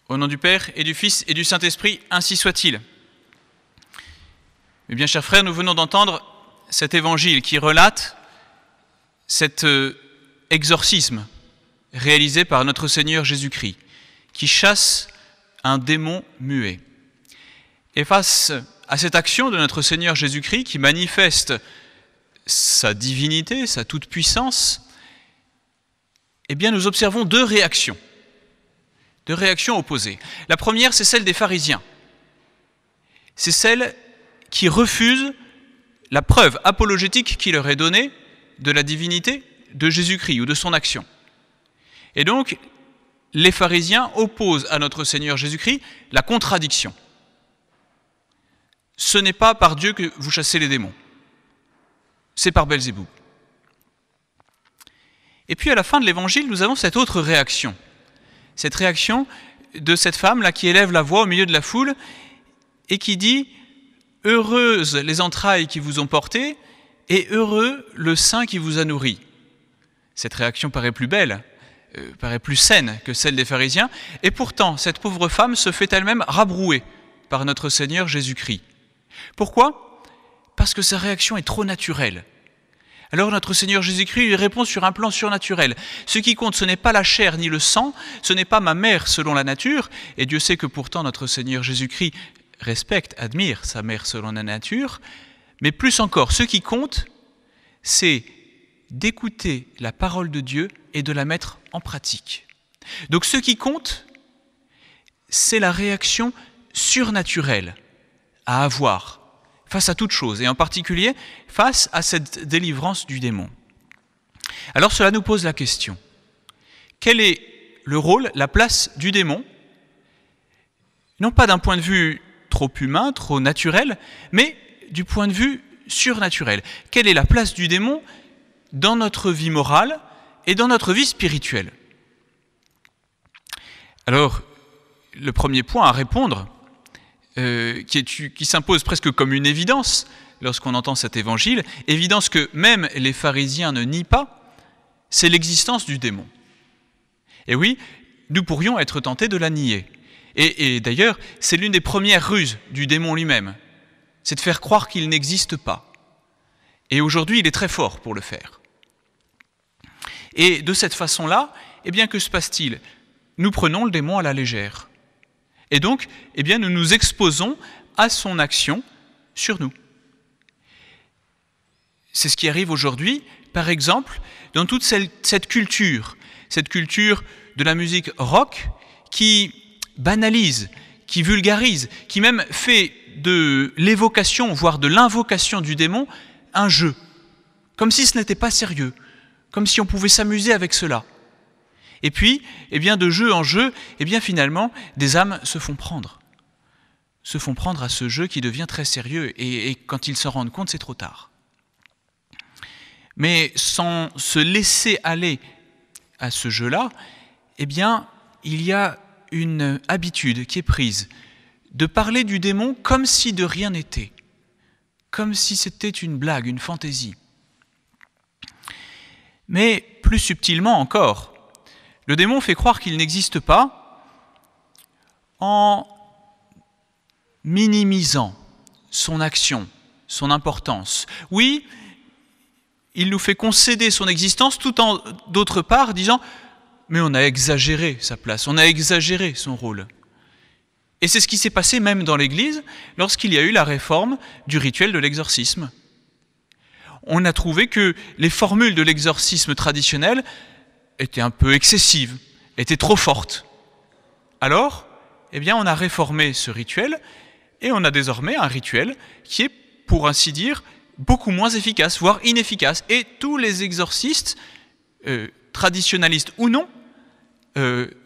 Au nom du Père et du Fils et du Saint-Esprit, ainsi soit-il. Eh bien, chers frères, nous venons d'entendre cet évangile qui relate cet exorcisme réalisé par notre Seigneur Jésus-Christ, qui chasse un démon muet. Et face à cette action de notre Seigneur Jésus-Christ qui manifeste sa divinité, sa toute-puissance, eh bien, nous observons deux réactions opposées. La première, c'est celle des pharisiens. C'est celle qui refusent la preuve apologétique qui leur est donnée de la divinité de Jésus-Christ ou de son action. Et donc, les pharisiens opposent à notre Seigneur Jésus-Christ la contradiction. Ce n'est pas par Dieu que vous chassez les démons, c'est par Belzéboul. Et puis à la fin de l'évangile, nous avons cette autre réaction. Cette réaction de cette femme-là qui élève la voix au milieu de la foule et qui dit « Heureuses les entrailles qui vous ont porté et heureux le sein qui vous a nourri ». Cette réaction paraît plus belle, paraît plus saine que celle des pharisiens, et pourtant cette pauvre femme se fait elle-même rabrouer par notre Seigneur Jésus-Christ. Pourquoi ? Parce que sa réaction est trop naturelle. Alors notre Seigneur Jésus-Christ lui répond sur un plan surnaturel. Ce qui compte, ce n'est pas la chair ni le sang, ce n'est pas ma mère selon la nature, et Dieu sait que pourtant notre Seigneur Jésus-Christ respecte, admire sa mère selon la nature, mais plus encore, ce qui compte, c'est d'écouter la parole de Dieu et de la mettre en pratique. Donc ce qui compte, c'est la réaction surnaturelle à avoir face à toute chose, et en particulier face à cette délivrance du démon. Alors cela nous pose la question, quel est le rôle, la place du démon, non pas d'un point de vue trop humain, trop naturel, mais du point de vue surnaturel. Quelle est la place du démon dans notre vie morale et dans notre vie spirituelle ? Alors, le premier point à répondre, qui s'impose presque comme une évidence lorsqu'on entend cet évangile, évidence que même les pharisiens ne nient pas, c'est l'existence du démon. Et oui, nous pourrions être tentés de la nier. Et d'ailleurs, c'est l'une des premières ruses du démon lui-même, c'est de faire croire qu'il n'existe pas. Et aujourd'hui, il est très fort pour le faire. Et de cette façon-là, eh bien, que se passe-t-il ? Nous prenons le démon à la légère. Et donc, eh bien, nous nous exposons à son action sur nous. C'est ce qui arrive aujourd'hui, par exemple, dans toute cette culture de la musique rock qui banalise, qui vulgarise, qui même fait de l'évocation, voire de l'invocation du démon, un jeu, comme si ce n'était pas sérieux, comme si on pouvait s'amuser avec cela. Et puis, eh bien, de jeu en jeu, eh bien, finalement, des âmes se font prendre à ce jeu qui devient très sérieux, et quand ils s'en rendent compte, c'est trop tard. Mais sans se laisser aller à ce jeu-là, eh bien, il y a une habitude qui est prise de parler du démon comme si de rien n'était, comme si c'était une blague, une fantaisie. Mais plus subtilement encore, le démon fait croire qu'il n'existe pas en minimisant son action, son importance. Oui, il nous fait concéder son existence tout en, d'autre part, disant « mais on a exagéré sa place, on a exagéré son rôle ». Et c'est ce qui s'est passé même dans l'Église lorsqu'il y a eu la réforme du rituel de l'exorcisme. On a trouvé que les formules de l'exorcisme traditionnel étaient un peu excessives, étaient trop fortes. Alors, eh bien, on a réformé ce rituel et on a désormais un rituel qui est, pour ainsi dire, beaucoup moins efficace, voire inefficace. Et tous les exorcistes, traditionnalistes ou non,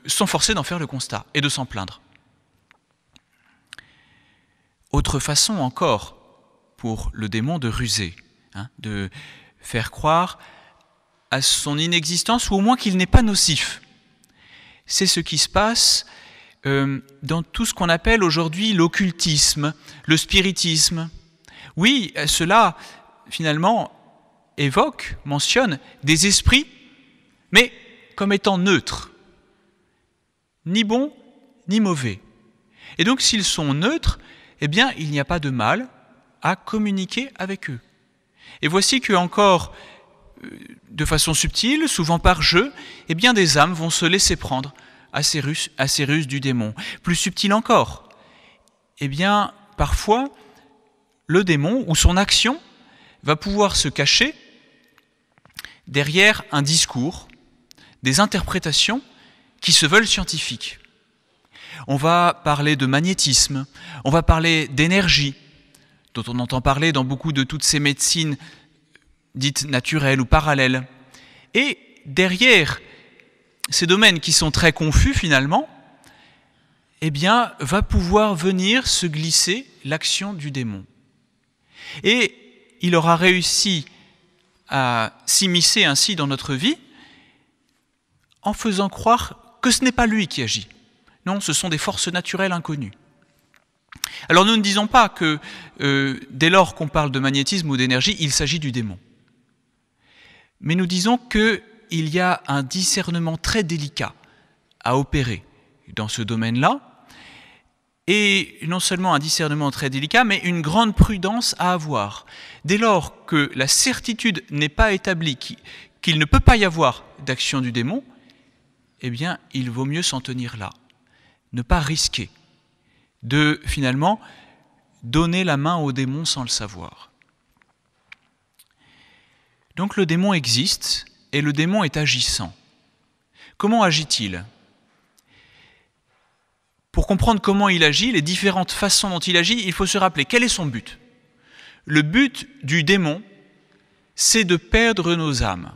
sont forcés d'en faire le constat et de s'en plaindre. Autre façon encore pour le démon de ruser, de faire croire à son inexistence ou au moins qu'il n'est pas nocif. C'est ce qui se passe dans tout ce qu'on appelle aujourd'hui l'occultisme, le spiritisme. Oui, cela finalement évoque, mentionne des esprits, mais comme étant neutres, ni bons ni mauvais. Et donc s'ils sont neutres, eh bien il n'y a pas de mal à communiquer avec eux. Et voici que encore, de façon subtile, souvent par jeu, eh bien des âmes vont se laisser prendre à ces ruses du démon. Plus subtil encore, eh bien parfois le démon ou son action va pouvoir se cacher derrière un discours, des interprétations qui se veulent scientifiques. On va parler de magnétisme, on va parler d'énergie, dont on entend parler dans beaucoup de toutes ces médecines dites naturelles ou parallèles. Et derrière ces domaines qui sont très confus finalement, eh bien, va pouvoir venir se glisser l'action du démon. Et il aura réussi à s'immiscer ainsi dans notre vie en faisant croire que ce n'est pas lui qui agit. Non, ce sont des forces naturelles inconnues. Alors nous ne disons pas que dès lors qu'on parle de magnétisme ou d'énergie, il s'agit du démon. Mais nous disons qu'il y a un discernement très délicat à opérer dans ce domaine-là, et non seulement un discernement très délicat, mais une grande prudence à avoir. Dès lors que la certitude n'est pas établie, qu'il ne peut pas y avoir d'action du démon, eh bien, il vaut mieux s'en tenir là. Ne pas risquer de, finalement, donner la main au démon sans le savoir. Donc le démon existe et le démon est agissant. Comment agit-il ? Pour comprendre comment il agit, les différentes façons dont il agit, il faut se rappeler quel est son but. Le but du démon, c'est de perdre nos âmes.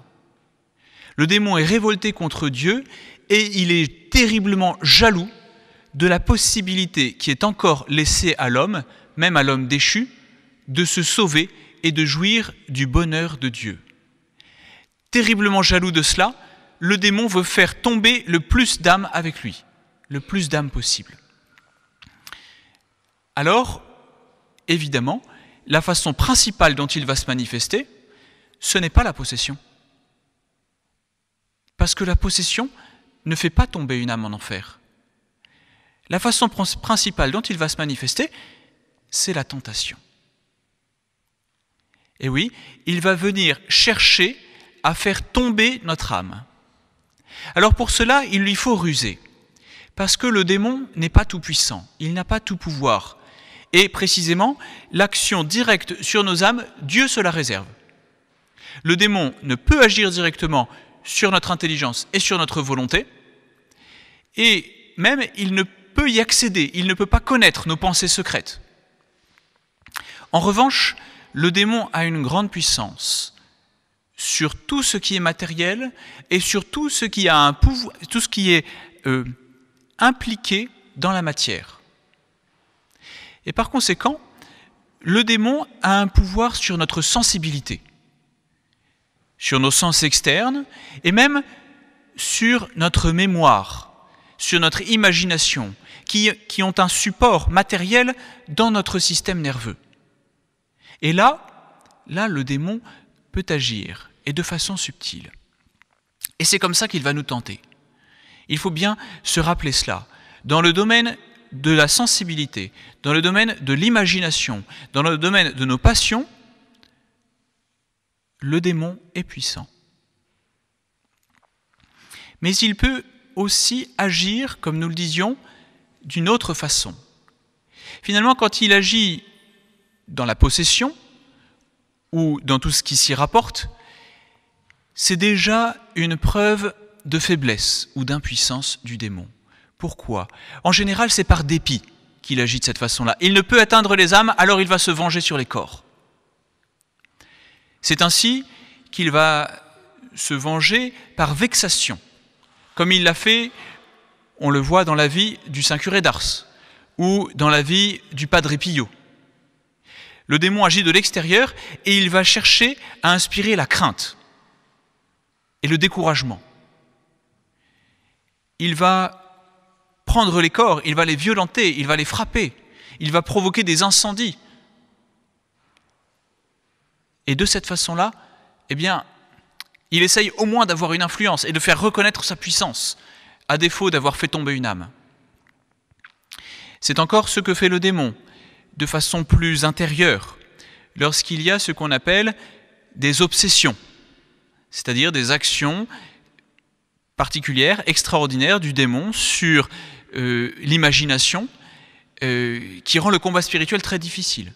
Le démon est révolté contre Dieu et il est terriblement jaloux de la possibilité qui est encore laissée à l'homme, même à l'homme déchu, de se sauver et de jouir du bonheur de Dieu. Terriblement jaloux de cela, le démon veut faire tomber le plus d'âmes avec lui, le plus d'âmes possible. Alors, évidemment, la façon principale dont il va se manifester, ce n'est pas la possession. Parce que la possession ne fait pas tomber une âme en enfer. La façon principale dont il va se manifester, c'est la tentation. Et oui, il va venir chercher à faire tomber notre âme. Alors pour cela, il lui faut ruser. Parce que le démon n'est pas tout puissant, il n'a pas tout pouvoir. Et précisément, l'action directe sur nos âmes, Dieu se la réserve. Le démon ne peut agir directement sur notre intelligence et sur notre volonté, et même il ne peut y accéder, il ne peut pas connaître nos pensées secrètes. En revanche, le démon a une grande puissance sur tout ce qui est matériel et sur tout ce qui a un pouvoir, tout ce qui est impliqué dans la matière. Et par conséquent, le démon a un pouvoir sur notre sensibilité, sur nos sens externes et même sur notre mémoire, sur notre imagination, qui ont un support matériel dans notre système nerveux. Et là, le démon peut agir, et de façon subtile. Et c'est comme ça qu'il va nous tenter. Il faut bien se rappeler cela. Dans le domaine de la sensibilité, dans le domaine de l'imagination, dans le domaine de nos passions, le démon est puissant. Mais il peut aussi agir, comme nous le disions, d'une autre façon. Finalement, quand il agit dans la possession, ou dans tout ce qui s'y rapporte, c'est déjà une preuve de faiblesse ou d'impuissance du démon. Pourquoi ? En général, c'est par dépit qu'il agit de cette façon-là. Il ne peut atteindre les âmes, alors il va se venger sur les corps. C'est ainsi qu'il va se venger par vexation, comme il l'a fait, on le voit dans la vie du Saint Curé d'Ars, ou dans la vie du Padre Pio. Le démon agit de l'extérieur et il va chercher à inspirer la crainte et le découragement. Il va prendre les corps, il va les violenter, il va les frapper, il va provoquer des incendies. Et de cette façon-là, eh bien, il essaye au moins d'avoir une influence et de faire reconnaître sa puissance, à défaut d'avoir fait tomber une âme. C'est encore ce que fait le démon, de façon plus intérieure, lorsqu'il y a ce qu'on appelle des obsessions, c'est-à-dire des actions particulières, extraordinaires du démon sur l'imagination, qui rend le combat spirituel très difficile.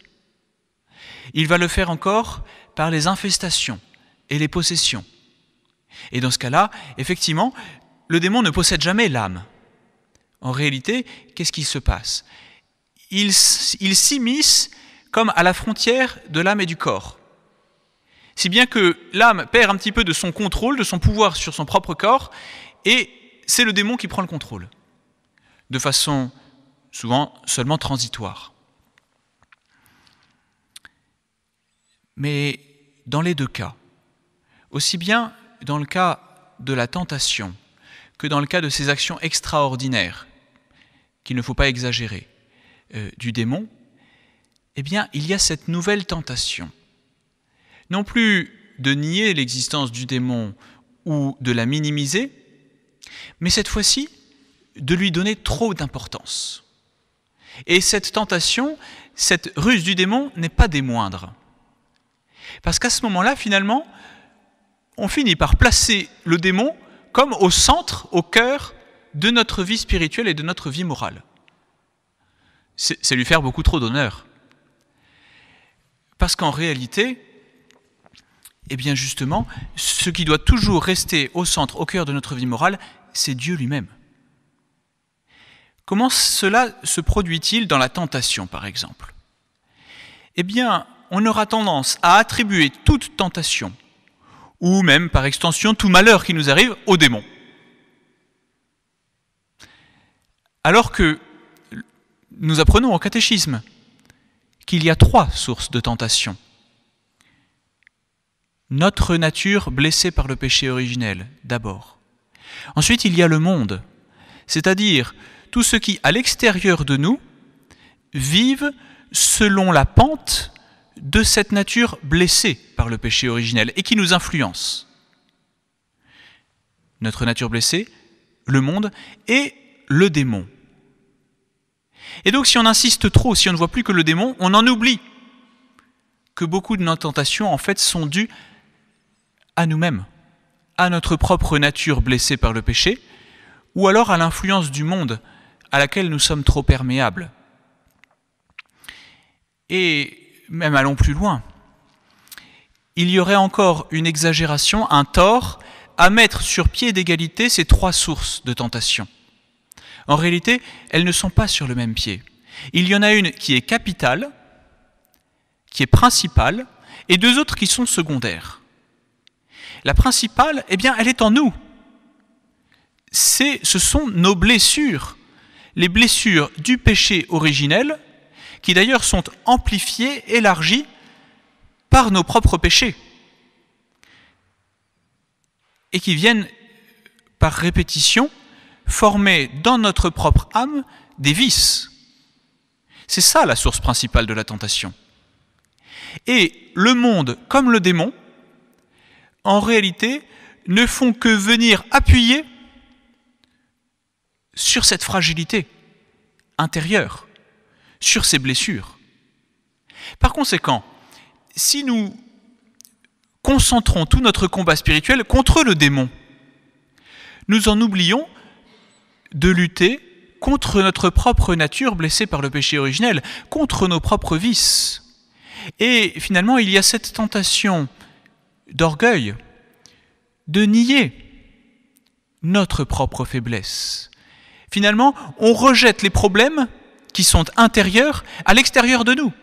Il va le faire encore par les infestations et les possessions. Et dans ce cas-là, effectivement, le démon ne possède jamais l'âme. En réalité, qu'est-ce qui se passe ? Il s'immisce comme à la frontière de l'âme et du corps. Si bien que l'âme perd un petit peu de son contrôle, de son pouvoir sur son propre corps, et c'est le démon qui prend le contrôle, de façon souvent seulement transitoire. Mais dans les deux cas, aussi bien dans le cas de la tentation que dans le cas de ces actions extraordinaires, qu'il ne faut pas exagérer, du démon, eh bien, il y a cette nouvelle tentation. Non plus de nier l'existence du démon ou de la minimiser, mais cette fois-ci, de lui donner trop d'importance. Et cette tentation, cette ruse du démon n'est pas des moindres. Parce qu'à ce moment-là, finalement, on finit par placer le démon comme au centre, au cœur de notre vie spirituelle et de notre vie morale. C'est lui faire beaucoup trop d'honneur. Parce qu'en réalité, eh bien justement, ce qui doit toujours rester au centre, au cœur de notre vie morale, c'est Dieu lui-même. Comment cela se produit-il dans la tentation, par exemple ? Eh bien, on aura tendance à attribuer toute tentation, ou même, par extension, tout malheur qui nous arrive au démon. Alors que nous apprenons au catéchisme qu'il y a 3 sources de tentation. Notre nature blessée par le péché originel, d'abord. Ensuite, il y a le monde, c'est-à-dire tout ce qui, à l'extérieur de nous, vivent selon la pente de cette nature blessée par le péché originel et qui nous influence. Notre nature blessée, le monde et le démon. Et donc si on insiste trop, si on ne voit plus que le démon, on en oublie que beaucoup de nos tentations en fait sont dues à nous-mêmes, à notre propre nature blessée par le péché, ou alors à l'influence du monde à laquelle nous sommes trop perméables. Et même allons plus loin. Il y aurait encore une exagération, un tort, à mettre sur pied d'égalité ces 3 sources de tentation. En réalité, elles ne sont pas sur le même pied. Il y en a une qui est capitale, qui est principale, et 2 autres qui sont secondaires. La principale, eh bien, elle est en nous. Ce sont nos blessures, les blessures du péché originel, qui d'ailleurs sont amplifiées, élargies par nos propres péchés, et qui viennent par répétition former dans notre propre âme des vices. C'est ça la source principale de la tentation. Et le monde, comme le démon, en réalité, ne font que venir appuyer sur cette fragilité intérieure, sur ces blessures. Par conséquent, si nous concentrons tout notre combat spirituel contre le démon, nous en oublions de lutter contre notre propre nature blessée par le péché originel, contre nos propres vices. Et finalement, il y a cette tentation d'orgueil, de nier notre propre faiblesse. Finalement, on rejette les problèmes qui sont intérieurs à l'extérieur de nous.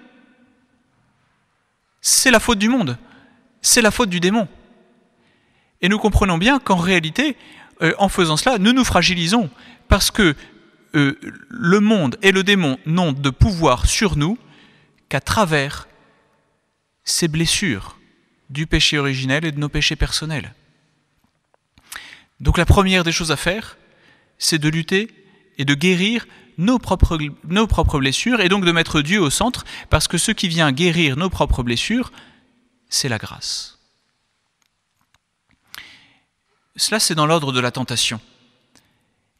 C'est la faute du monde, c'est la faute du démon. Et nous comprenons bien qu'en réalité, en faisant cela, nous nous fragilisons, parce que le monde et le démon n'ont de pouvoir sur nous qu'à travers ces blessures du péché originel et de nos péchés personnels. Donc la première des choses à faire, c'est de lutter et de guérir nos propres blessures, et donc de mettre Dieu au centre, parce que ce qui vient guérir nos propres blessures, c'est la grâce. Cela, c'est dans l'ordre de la tentation.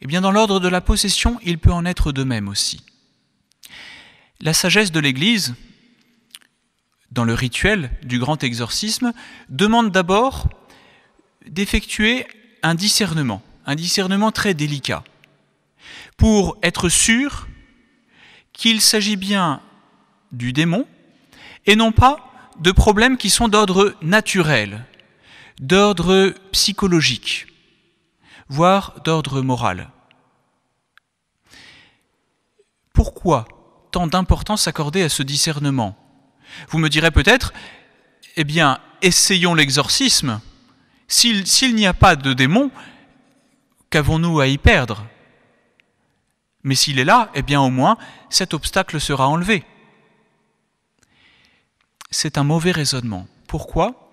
Eh bien, dans l'ordre de la possession, il peut en être de même aussi. La sagesse de l'Église, dans le rituel du grand exorcisme, demande d'abord d'effectuer un discernement très délicat, pour être sûr qu'il s'agit bien du démon et non pas de problèmes qui sont d'ordre naturel, d'ordre psychologique, voire d'ordre moral. Pourquoi tant d'importance accordée à ce discernement? Vous me direz peut-être, eh bien, essayons l'exorcisme. S'il n'y a pas de démon, qu'avons-nous à y perdre? Mais s'il est là, eh bien au moins, cet obstacle sera enlevé. C'est un mauvais raisonnement. Pourquoi?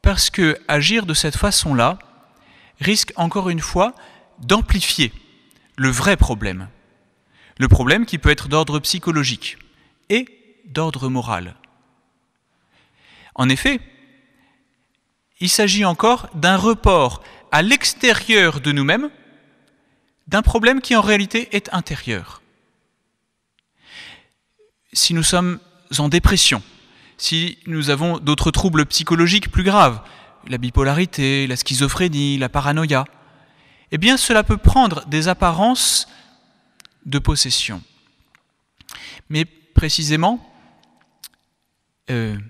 Parce que agir de cette façon-là risque encore une fois d'amplifier le vrai problème. Le problème qui peut être d'ordre psychologique et d'ordre moral. En effet, il s'agit encore d'un report à l'extérieur de nous-mêmes d'un problème qui en réalité est intérieur. Si nous sommes en dépression, si nous avons d'autres troubles psychologiques plus graves, la bipolarité, la schizophrénie, la paranoïa, eh bien cela peut prendre des apparences de possession. Mais précisément, le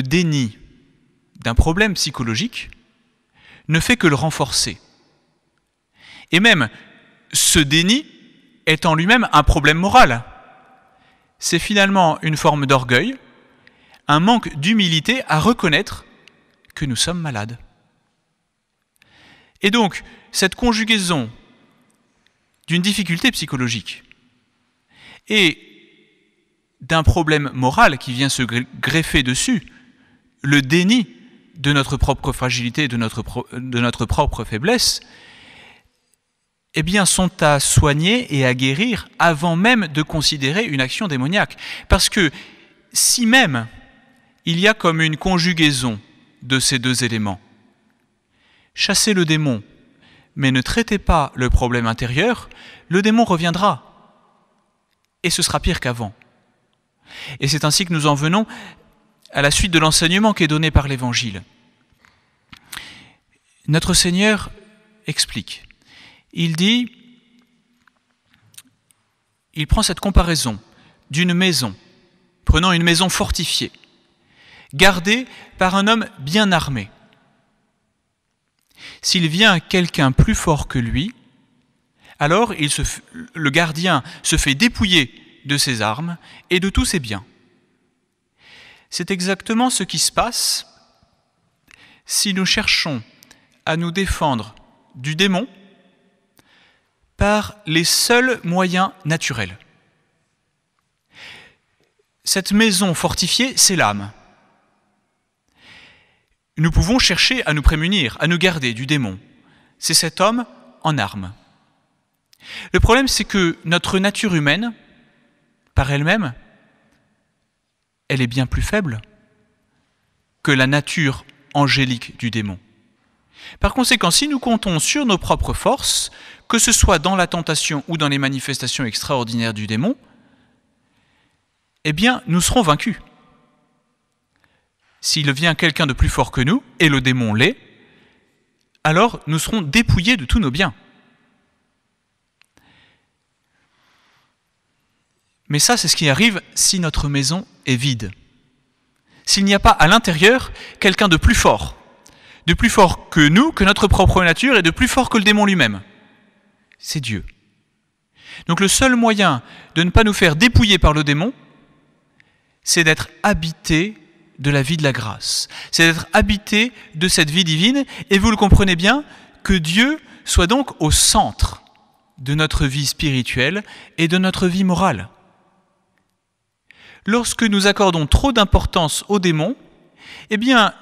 déni d'un problème psychologique ne fait que le renforcer. Et même, ce déni est en lui-même un problème moral. C'est finalement une forme d'orgueil, un manque d'humilité à reconnaître que nous sommes malades. Et donc, cette conjugaison d'une difficulté psychologique et d'un problème moral qui vient se greffer dessus, le déni de notre propre fragilité, de notre propre faiblesse, eh bien, sont à soigner et à guérir avant même de considérer une action démoniaque. Parce que si même il y a comme une conjugaison de ces deux éléments, chassez le démon, mais ne traitez pas le problème intérieur, le démon reviendra. Et ce sera pire qu'avant. Et c'est ainsi que nous en venons à la suite de l'enseignement qui est donné par l'Évangile. Notre Seigneur explique. Il prend cette comparaison d'une maison, prenant une maison fortifiée, gardée par un homme bien armé. S'il vient quelqu'un plus fort que lui, alors le gardien se fait dépouiller de ses armes et de tous ses biens. C'est exactement ce qui se passe si nous cherchons à nous défendre du démon par les seuls moyens naturels. Cette maison fortifiée, c'est l'âme. Nous pouvons chercher à nous prémunir, à nous garder du démon. C'est cet homme en armes. Le problème, c'est que notre nature humaine, par elle-même, elle est bien plus faible que la nature angélique du démon. Par conséquent, si nous comptons sur nos propres forces, que ce soit dans la tentation ou dans les manifestations extraordinaires du démon, eh bien, nous serons vaincus. S'il vient quelqu'un de plus fort que nous, et le démon l'est, alors nous serons dépouillés de tous nos biens. Mais ça, c'est ce qui arrive si notre maison est vide. S'il n'y a pas à l'intérieur quelqu'un de plus fort que nous, que notre propre nature, et de plus fort que le démon lui-même. C'est Dieu. Donc le seul moyen de ne pas nous faire dépouiller par le démon, c'est d'être habité de la vie de la grâce. C'est d'être habité de cette vie divine, et vous le comprenez bien, que Dieu soit donc au centre de notre vie spirituelle et de notre vie morale. Lorsque nous accordons trop d'importance au démon, eh bien,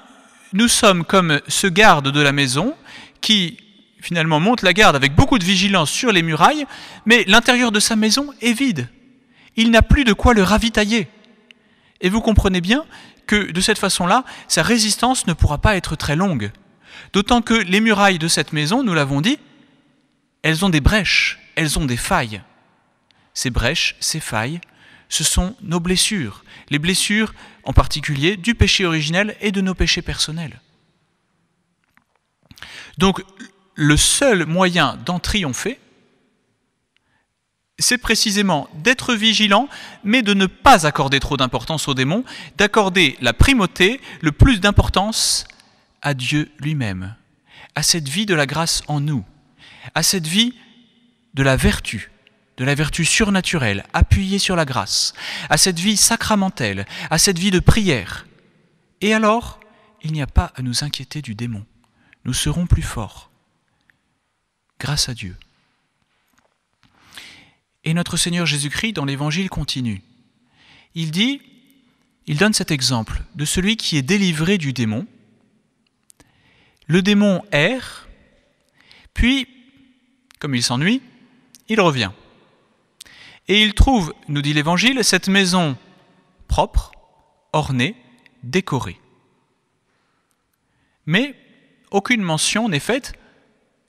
nous sommes comme ce garde de la maison qui, finalement, monte la garde avec beaucoup de vigilance sur les murailles, mais l'intérieur de sa maison est vide. Il n'a plus de quoi le ravitailler. Et vous comprenez bien que, de cette façon-là, sa résistance ne pourra pas être très longue. D'autant que les murailles de cette maison, nous l'avons dit, elles ont des brèches, elles ont des failles. Ces brèches, ces failles, ce sont nos blessures, les blessures en particulier du péché originel et de nos péchés personnels. Donc, le seul moyen d'en triompher, c'est précisément d'être vigilant, mais de ne pas accorder trop d'importance aux démons, d'accorder la primauté, le plus d'importance à Dieu lui-même, à cette vie de la grâce en nous, à cette vie de la vertu surnaturelle, appuyée sur la grâce, à cette vie sacramentelle, à cette vie de prière. Et alors, il n'y a pas à nous inquiéter du démon. Nous serons plus forts, grâce à Dieu. Et notre Seigneur Jésus-Christ, dans l'Évangile, continue. Il donne cet exemple de celui qui est délivré du démon. Le démon erre, puis, comme il s'ennuie, il revient. Et il trouve, nous dit l'Évangile, cette maison propre, ornée, décorée. Mais aucune mention n'est faite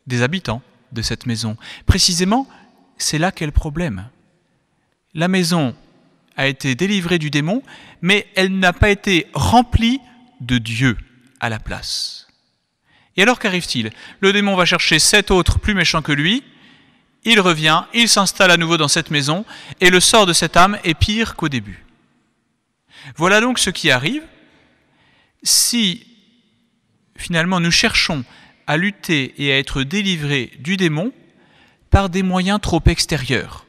des habitants de cette maison. Précisément, c'est là qu'est le problème. La maison a été délivrée du démon, mais elle n'a pas été remplie de Dieu à la place. Et alors qu'arrive-t-il? Le démon va chercher 7 autres plus méchants que lui, il revient, il s'installe à nouveau dans cette maison, et le sort de cette âme est pire qu'au début. Voilà donc ce qui arrive si finalement nous cherchons à lutter et à être délivrés du démon par des moyens trop extérieurs.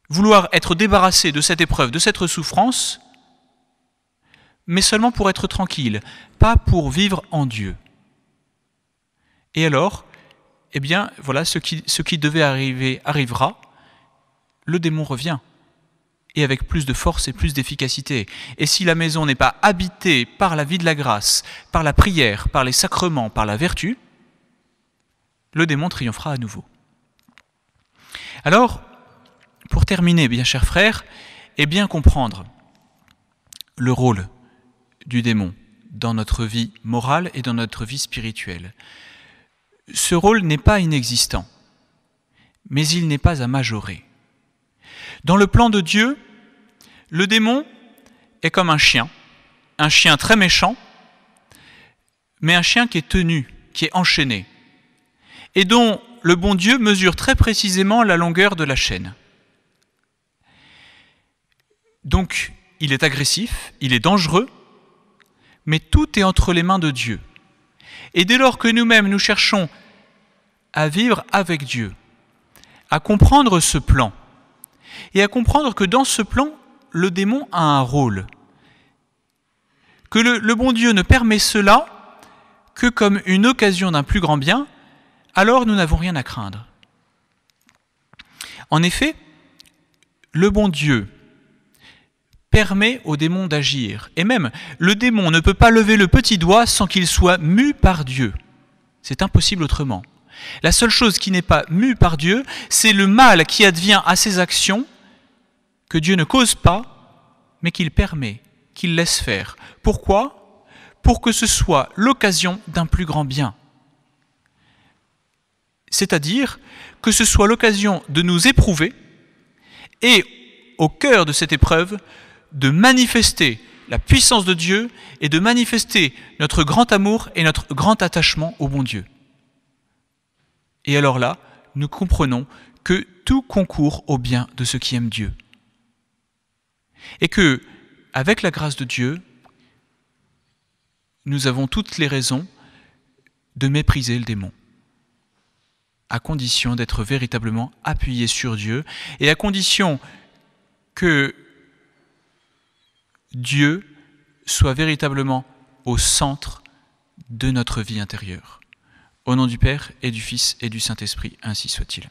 Vouloir être débarrassé de cette épreuve, de cette souffrance, mais seulement pour être tranquille, pas pour vivre en Dieu. Et alors, eh bien, voilà, ce qui devait arriver arrivera, le démon revient, et avec plus de force et plus d'efficacité. Et si la maison n'est pas habitée par la vie de la grâce, par la prière, par les sacrements, par la vertu, le démon triomphera à nouveau. Alors, pour terminer, bien chers frères, et bien comprendre le rôle du démon dans notre vie morale et dans notre vie spirituelle. Ce rôle n'est pas inexistant, mais il n'est pas à majorer. Dans le plan de Dieu, le démon est comme un chien très méchant, mais un chien qui est tenu, qui est enchaîné, et dont le bon Dieu mesure très précisément la longueur de la chaîne. Donc, il est agressif, il est dangereux, mais tout est entre les mains de Dieu. Et dès lors que nous-mêmes nous cherchons à vivre avec Dieu, à comprendre ce plan, et à comprendre que dans ce plan, le démon a un rôle, que le bon Dieu ne permet cela que comme une occasion d'un plus grand bien, alors nous n'avons rien à craindre. En effet, le bon Dieu permet au démon d'agir. Et même, le démon ne peut pas lever le petit doigt sans qu'il soit mu par Dieu. C'est impossible autrement. La seule chose qui n'est pas mue par Dieu, c'est le mal qui advient à ses actions, que Dieu ne cause pas, mais qu'il permet, qu'il laisse faire. Pourquoi ? Pour que ce soit l'occasion d'un plus grand bien. C'est-à-dire que ce soit l'occasion de nous éprouver et, au cœur de cette épreuve, de manifester la puissance de Dieu et de manifester notre grand amour et notre grand attachement au bon Dieu. Et alors là, nous comprenons que tout concourt au bien de ceux qui aiment Dieu. Et que, avec la grâce de Dieu, nous avons toutes les raisons de mépriser le démon, à condition d'être véritablement appuyés sur Dieu et à condition que Dieu soit véritablement au centre de notre vie intérieure. Au nom du Père et du Fils et du Saint-Esprit, ainsi soit-il.